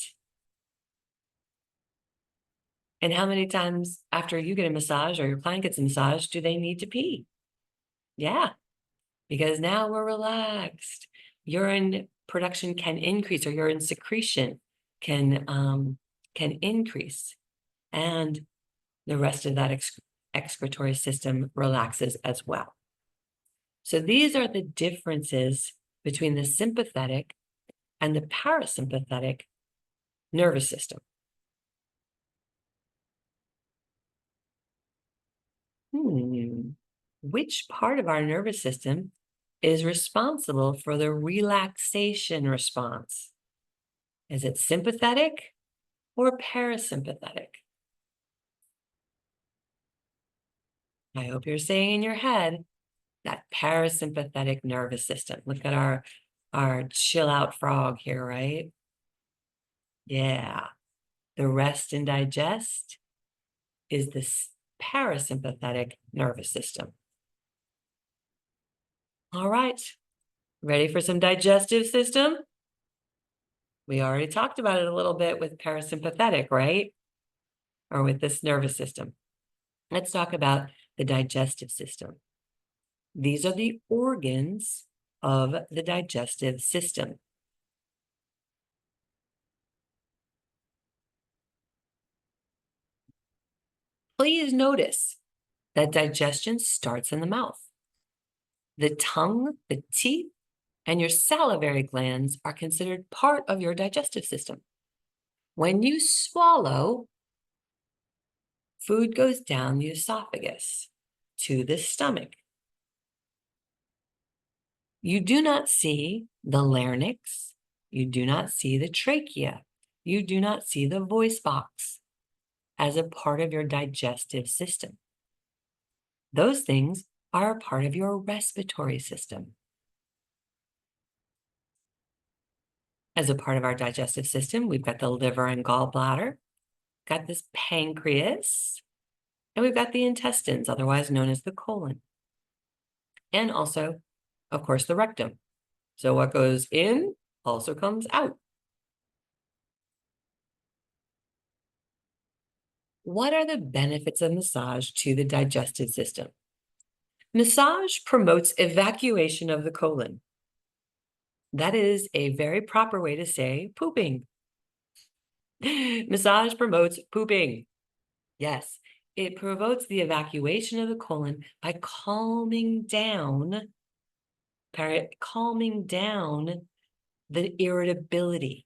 Speaker 1: And how many times after you get a massage or your client gets a massage do they need to pee? Yeah, because now we're relaxed. Urine production can increase, or urine secretion can increase, and the rest of that excretory system relaxes as well. So these are the differences between the sympathetic and the parasympathetic nervous system. Which part of our nervous system is responsible for the relaxation response? Is it sympathetic or parasympathetic? I hope you're saying in your head that parasympathetic nervous system. Look at our chill out frog here, right? Yeah. The rest and digest is the parasympathetic nervous system. All right. Ready for some digestive system? We already talked about it a little bit with parasympathetic, right? Or with this nervous system. Let's talk about the digestive system. These are the organs of the digestive system. Please notice that digestion starts in the mouth. The tongue, the teeth, and your salivary glands are considered part of your digestive system. When you swallow, food goes down the esophagus to the stomach. You do not see the larynx. You do not see the trachea. You do not see the voice box as a part of your digestive system. Those things are a part of your respiratory system. As a part of our digestive system, we've got the liver and gallbladder, got this pancreas, and we've got the intestines, otherwise known as the colon. And also, of course, the rectum. So what goes in also comes out. What are the benefits of massage to the digestive system? Massage promotes evacuation of the colon. That is a very proper way to say pooping. Massage promotes pooping. Yes, it promotes the evacuation of the colon by calming down the irritability.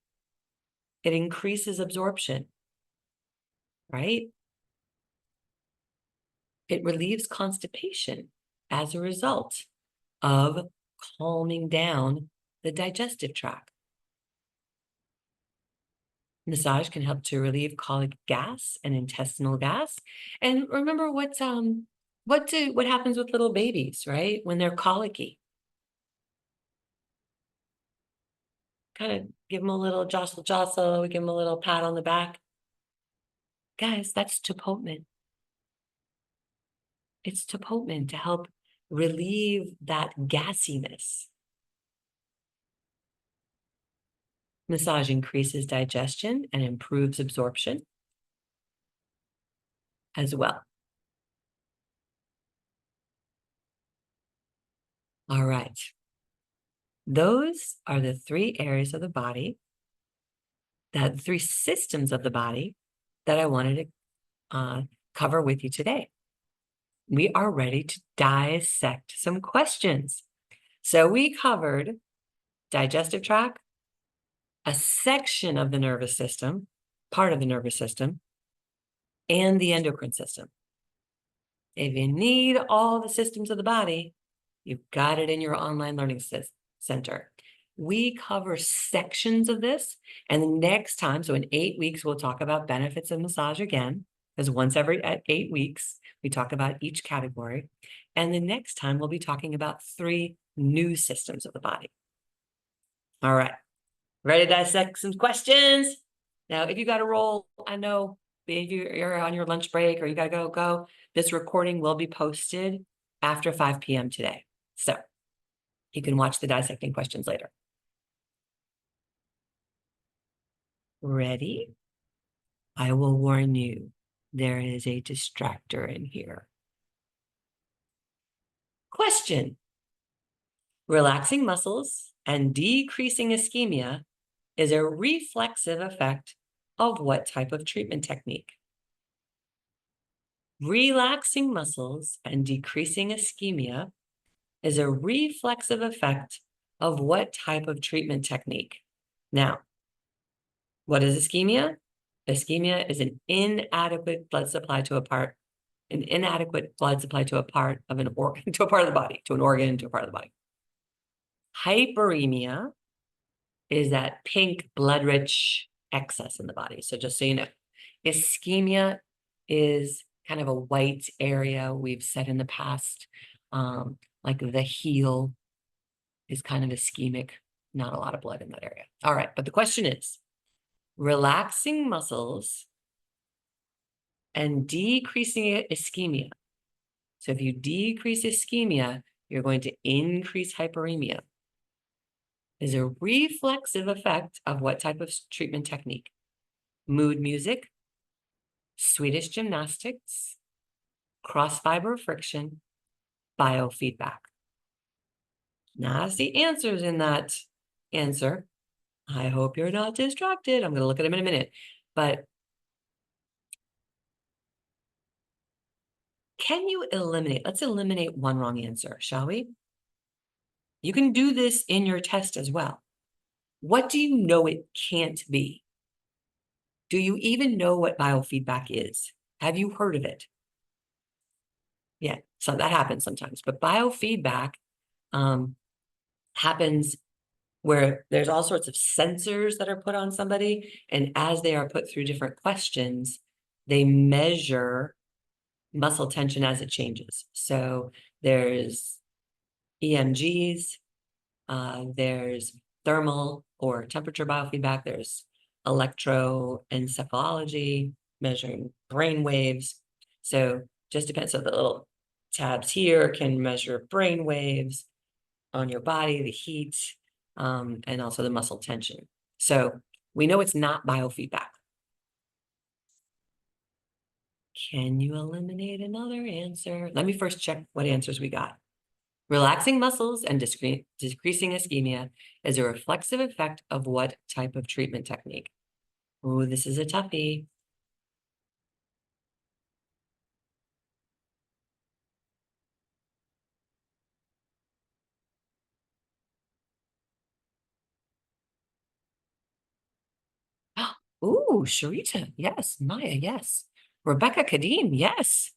Speaker 1: It increases absorption, right? It relieves constipation as a result of calming down the digestive tract. Massage can help to relieve colic gas and intestinal gas. And remember what happens with little babies, right? When they're colicky. Kind of give them a little jostle, we give them a little pat on the back. Guys, that's Topotman. It's Topotman to help relieve that gassiness. Massage increases digestion and improves absorption as well. All right. Those are the three areas of the body, the three systems of the body that I wanted to cover with you today. We are ready to dissect some questions. So we covered digestive tract, a section of the nervous system, part of the nervous system, and the endocrine system. If you need all the systems of the body, you've got it in your online learning center. We cover sections of this, and the next time, so in 8 weeks, we'll talk about benefits of massage again, because once every 8 weeks, we talk about each category. And the next time, we'll be talking about 3 new systems of the body. All right, ready to dissect some questions? Now, if you got to roll, I know if you're on your lunch break or you got to go, this recording will be posted after 5 p.m. today. So you can watch the dissecting questions later. Ready? I will warn you. there is a distractor in here. Question. Relaxing muscles and decreasing ischemia is a reflexive effect of what type of treatment technique? Relaxing muscles and decreasing ischemia is a reflexive effect of what type of treatment technique? Now, what is ischemia? Ischemia is an inadequate blood supply to a part, an inadequate blood supply to a part of an organ, to a part of the body, to an organ, to a part of the body. Hyperemia is that pink, blood-rich excess in the body. So just so you know, ischemia is kind of a white area. We've said in the past, like the heel is kind of ischemic, not a lot of blood in that area. All right, but the question is, relaxing muscles and decreasing ischemia. So if you decrease ischemia, you're going to increase hyperemia. Is a reflexive effect of what type of treatment technique? Mood music, Swedish gymnastics, cross-fiber friction, biofeedback. Now, that's the answers in that answer. I hope you're not distracted. I'm going to look at them in a minute. But can you eliminate? Let's eliminate one wrong answer, shall we? You can do this in your test as well. What do you know it can't be? Do you even know what biofeedback is? Have you heard of it? Yeah, so that happens sometimes. But biofeedback happens where there's all sorts of sensors that are put on somebody, and as they are put through different questions, they measure muscle tension as it changes. So there's EMGs, there's thermal or temperature biofeedback, there's electroencephalology, measuring brain waves. So just depends. So the little tabs here can measure brain waves on your body, the heat, and also the muscle tension. So we know it's not biofeedback. Can you eliminate another answer? Let me first check what answers we got. Relaxing muscles and decreasing ischemia is a reflexive effect of what type of treatment technique? Oh, this is a toughie. Ooh, Sharita, yes. Maya, yes. Rebecca Kadim, yes.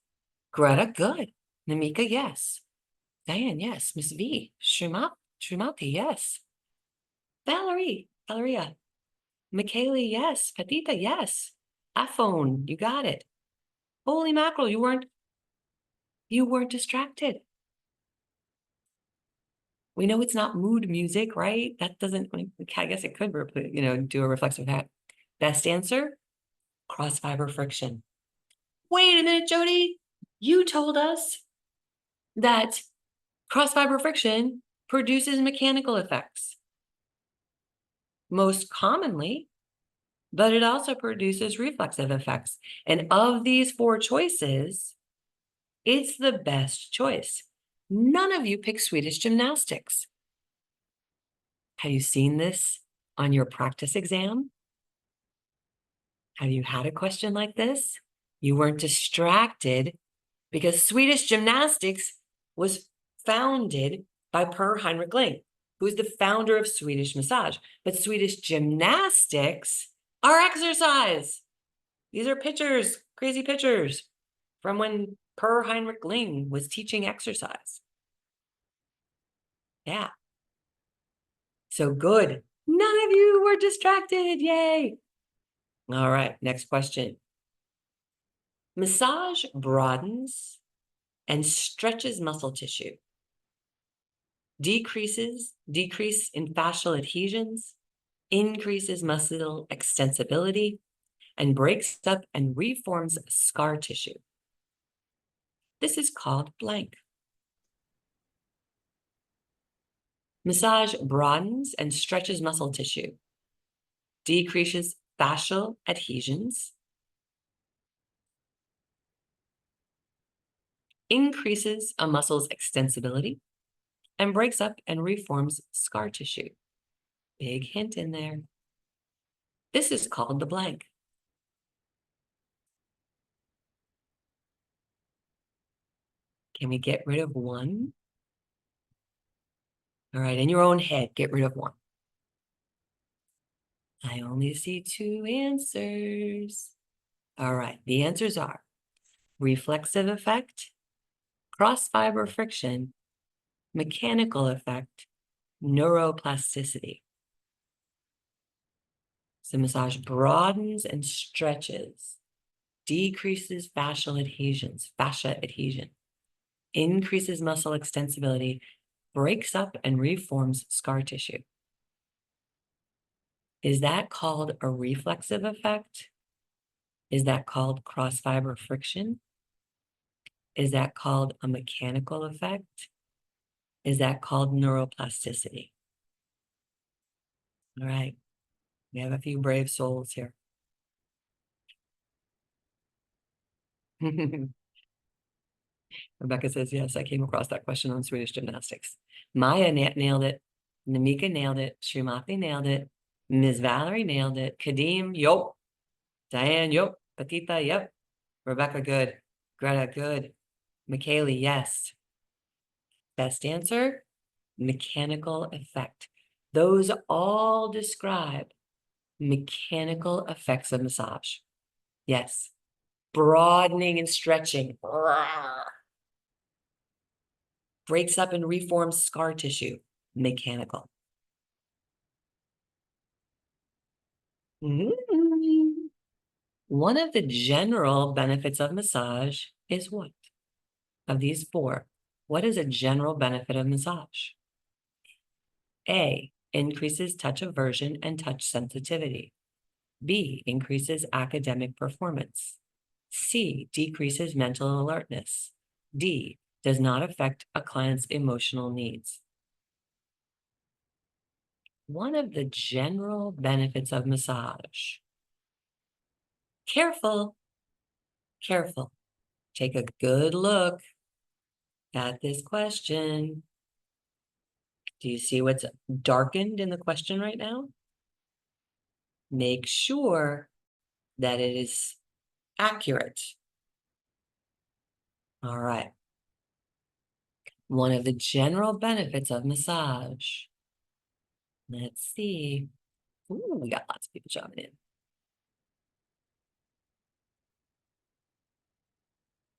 Speaker 1: Greta, good. Namika, yes. Diane, yes. Miss V. Srimati, yes. Valeria. Michaeli, yes. Patita, yes. iPhone, you got it. Holy mackerel, you weren't distracted. We know it's not mood music, right? That doesn't, I guess it could, do a reflexive hat. Best answer, cross-fiber friction. Wait a minute, Jodi. You told us that cross-fiber friction produces mechanical effects. Most commonly, but it also produces reflexive effects. And of these 4 choices, it's the best choice. None of you picked Swedish gymnastics. Have you seen this on your practice exam? Have you had a question like this? You weren't distracted because Swedish gymnastics was founded by Per Heinrich Ling, who's the founder of Swedish massage. But Swedish gymnastics are exercise. These are pictures, crazy pictures from when Per Heinrich Ling was teaching exercise. Yeah. So good. None of you were distracted. Yay. All right, next question. Massage broadens and stretches muscle tissue. Decrease in fascial adhesions, increases muscle extensibility, and breaks up and reforms scar tissue. This is called blank. Massage broadens and stretches muscle tissue, decreases fascial adhesions, increases a muscle's extensibility, and breaks up and reforms scar tissue. Big hint in there. This is called the blank. Can we get rid of one? All right, in your own head, get rid of one. I only see two answers. All right, the answers are reflexive effect, cross-fiber friction, mechanical effect, neuroplasticity. So massage broadens and stretches, decreases fascia adhesion, increases muscle extensibility, breaks up and reforms scar tissue. Is that called a reflexive effect? Is that called cross-fiber friction? Is that called a mechanical effect? Is that called neuroplasticity? All right, we have a few brave souls here. Rebecca says, yes, I came across that question on Swedish gymnastics. Maya nailed it. Namika nailed it. Shumathi nailed it. Ms. Valerie nailed it. Kadeem, yup. Diane, yup. Patita, yep. Rebecca, good. Greta, good. McKaylee, yes. Best answer, mechanical effect. Those all describe mechanical effects of massage. Yes. Broadening and stretching. Breaks up and reforms scar tissue. Mechanical. One of the general benefits of massage is what? Of these four, what is a general benefit of massage? A, increases touch aversion and touch sensitivity. B, increases academic performance. C, decreases mental alertness. D, does not affect a client's emotional needs. One of the general benefits of massage. Careful, careful. Take a good look at this question. Do you see what's darkened in the question right now? Make sure that it is accurate. All right. One of the general benefits of massage. Let's see. Ooh, we got lots of people jumping in.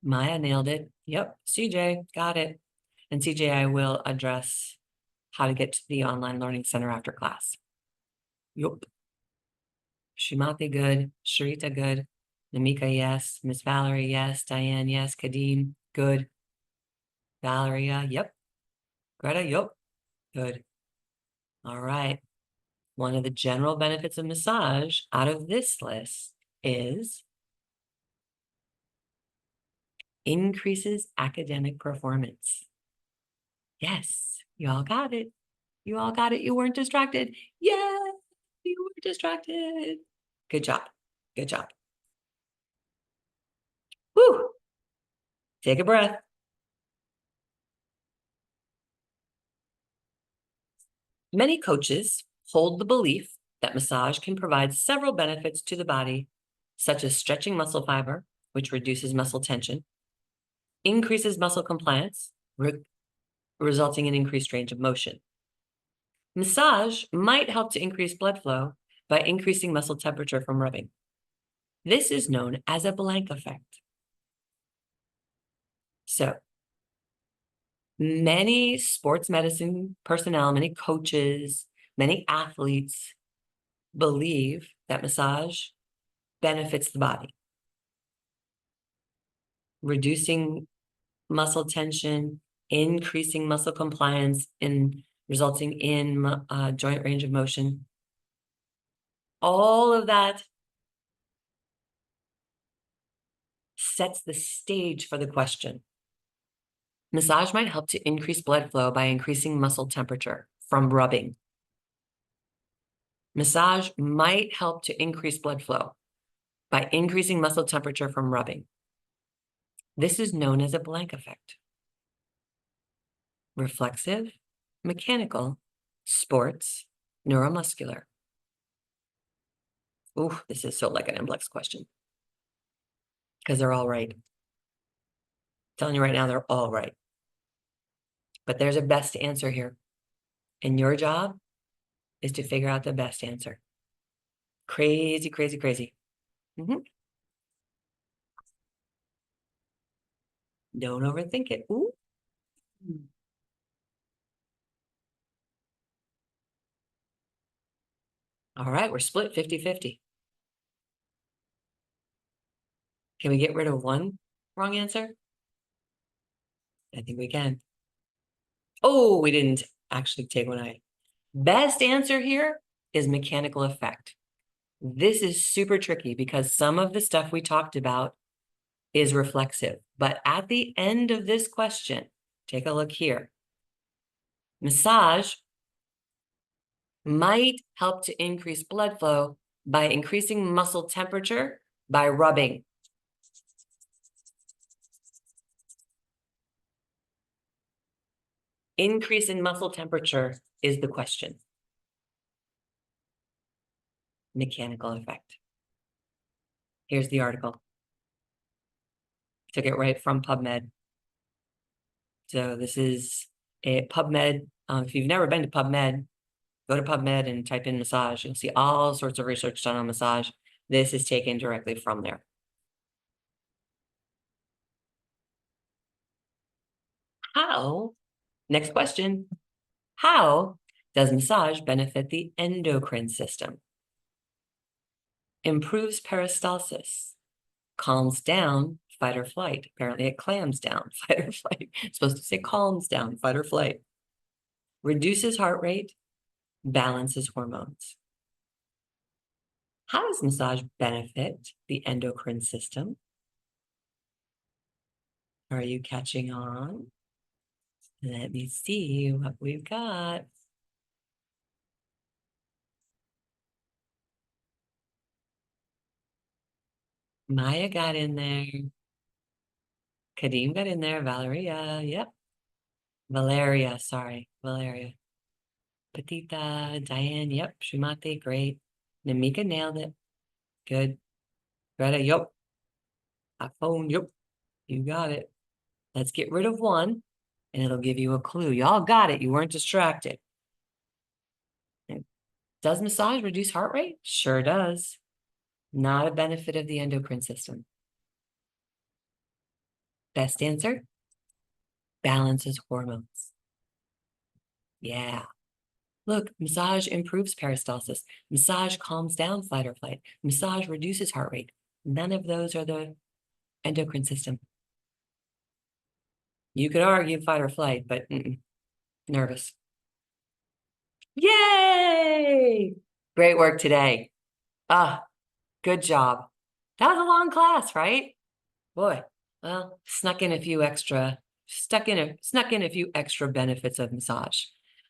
Speaker 1: Maya nailed it. Yep, CJ, got it. And CJ, I will address how to get to the online learning center after class. Yup. Shumati, good. Sharita, good. Namika, yes. Miss Valerie, yes. Diane, yes. Kadeem, good. Valeria, yep. Greta, yep. Good. All right. One of the general benefits of massage out of this list is increases academic performance. Yes, you all got it. You all got it. You weren't distracted. Yeah, you were distracted. Good job. Good job. Woo. Take a breath. Many coaches hold the belief that massage can provide several benefits to the body, such as stretching muscle fiber, which reduces muscle tension, increases muscle compliance, resulting in increased range of motion. Massage might help to increase blood flow by increasing muscle temperature from rubbing. This is known as a blank effect. So, many sports medicine personnel, many coaches, many athletes believe that massage benefits the body, reducing muscle tension, increasing muscle compliance, and resulting in joint range of motion. All of that sets the stage for the question. Massage might help to increase blood flow by increasing muscle temperature from rubbing. Massage might help to increase blood flow by increasing muscle temperature from rubbing. This is known as a blank effect. Reflexive, mechanical, sports, neuromuscular. Ooh, this is so like an NBLEX question. Because they're all right. Telling you right now, they're all right. But there's a best answer here. And your job is to figure out the best answer. Crazy, crazy, crazy. Don't overthink it. Ooh. All right, we're split 50-50. Can we get rid of one wrong answer? I think we can. Oh, we didn't actually take one eye. Best answer here is mechanical effect. This is super tricky because some of the stuff we talked about is reflexive. But at the end of this question, take a look here. Massage might help to increase blood flow by increasing muscle temperature by rubbing. Increase in muscle temperature is the question. Mechanical effect. Here's the article. Took it right from PubMed. So this is a PubMed. If you've never been to PubMed, go to PubMed and type in massage. You'll see all sorts of research done on massage. This is taken directly from there. How? Next question. How does massage benefit the endocrine system? Improves peristalsis, calms down fight or flight. Apparently it clams down fight or flight. It's supposed to say calms down fight or flight. Reduces heart rate, balances hormones. How does massage benefit the endocrine system? Are you catching on? Let me see what we've got. Maya got in there. Kadeem got in there. Valeria, yep. Valeria, sorry. Valeria. Petita, Diane, yep. Shumate, great. Namika nailed it. Good. Greta, yep. iPhone, yep. You got it. Let's get rid of one, and it'll give you a clue. Y'all got it. You weren't distracted. Does massage reduce heart rate? Sure does. Not a benefit of the endocrine system. Best answer? Balances hormones. Yeah. Look, massage improves peristalsis. Massage calms down fight or flight. Massage reduces heart rate. None of those are the endocrine system. You could argue fight or flight, but nervous. Yay! Great work today. Good job. That was a long class, right? Boy, well, snuck in a few extra benefits of massage.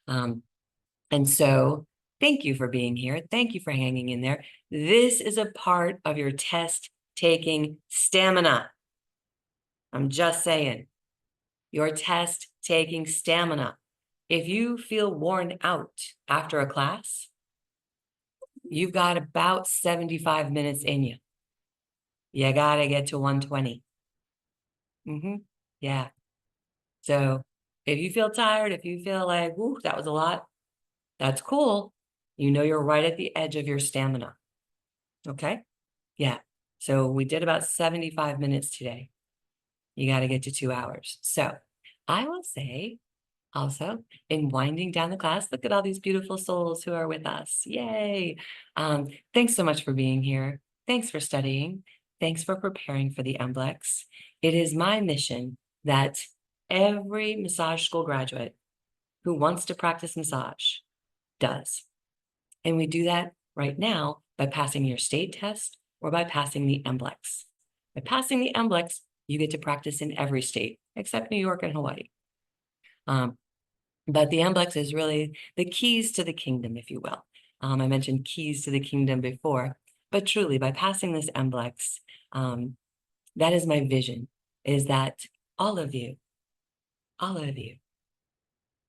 Speaker 1: And so thank you for being here. Thank you for hanging in there. This is a part of your test taking stamina. I'm just saying, your test taking stamina. If you feel worn out after a class, you've got about 75 minutes in you. You gotta get to 120. Yeah. So if you feel tired, if you feel like, ooh, that was a lot, that's cool. You know you're right at the edge of your stamina. Okay? Yeah. So we did about 75 minutes today. You got to get to 2 hours. So I will say also, in winding down the class, look at all these beautiful souls who are with us. Yay. Thanks so much for being here. Thanks for studying. Thanks for preparing for the NBLEX. It is my mission that every massage school graduate who wants to practice massage does. And we do that right now by passing your state test or by passing the NBLEX. By passing the NBLEX, you get to practice in every state except New York and Hawaii. But the NBLEX is really the keys to the kingdom, if you will. I mentioned keys to the kingdom before, but truly by passing this NBLEX, that is my vision, is that all of you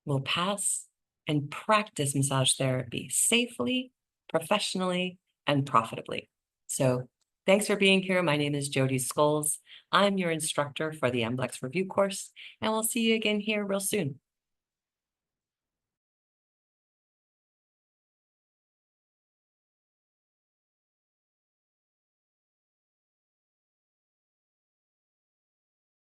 Speaker 1: will pass and practice massage therapy safely, professionally, and profitably. So thanks for being here. My name is Jodi Scholes. I'm your instructor for the MBLEX review course, and we'll see you again here real soon.